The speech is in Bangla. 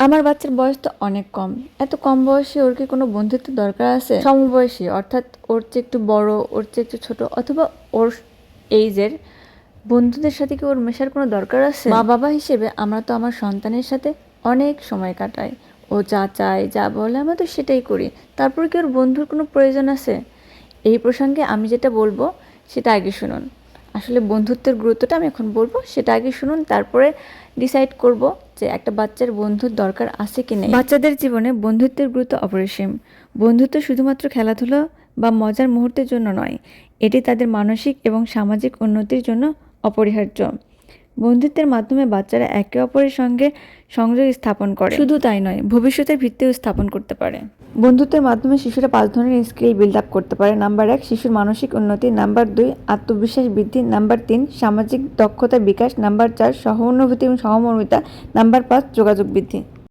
আমার বাচ্চার বয়স তো অনেক কম। এত কম বয়সে ওর কি কোনো বন্ধুত্ব দরকার আছে? সমবয়সী অর্থাৎ ওর চেয়ে একটু বড়, ওর চেয়ে একটু ছোট অথবা ওর এইজের বন্ধুদের সাথে কি ওর মেশার কোনো দরকার আছে? মা বাবা হিসেবে আমরা তো আমার সন্তানের সাথে অনেক সময় কাটাই। ও যা চায়, যা বলে আমরা তো সেটাই করি। তারপর কি ওর বন্ধুর কোনো প্রয়োজন আছে? এই প্রসঙ্গে আমি যেটা বলবো সেটা আগে শুনুন। আসলে বন্ধুত্বের গুরুত্বটা আমি এখন বলবো, সেটা আগে শুনুন, তারপরে ডিসাইড করব যে একটা বাচ্চার বন্ধুর দরকার আছে কি নেই। বাচ্চাদের জীবনে বন্ধুত্বের গুরুত্ব অপরিসীম। বন্ধুত্ব শুধুমাত্র খেলাধুলা বা মজার মুহূর্তের জন্য নয়, এটি তাদের মানসিক এবং সামাজিক উন্নতির জন্য অপরিহার্য। বন্ধুত্বের মাধ্যমে বাচ্চারা একে অপরের সঙ্গে সংযোগ স্থাপন করে, শুধু তাই নয়, ভবিষ্যতের ভিত্তিও স্থাপন করতে পারে। বন্ধুত্বের মাধ্যমে শিশুরা 5 ধরনের স্কিল বিল্ড আপ করতে পারে। নাম্বার 1, শিশুর মানসিক উন্নতি। নাম্বার 2, আত্মবিশ্বাস বৃদ্ধি। নাম্বার 3, সামাজিক দক্ষতার বিকাশ। নাম্বার 4, সহানুভূতি এবং সহমর্মিতা। নাম্বার 5, যোগাযোগ বৃদ্ধি।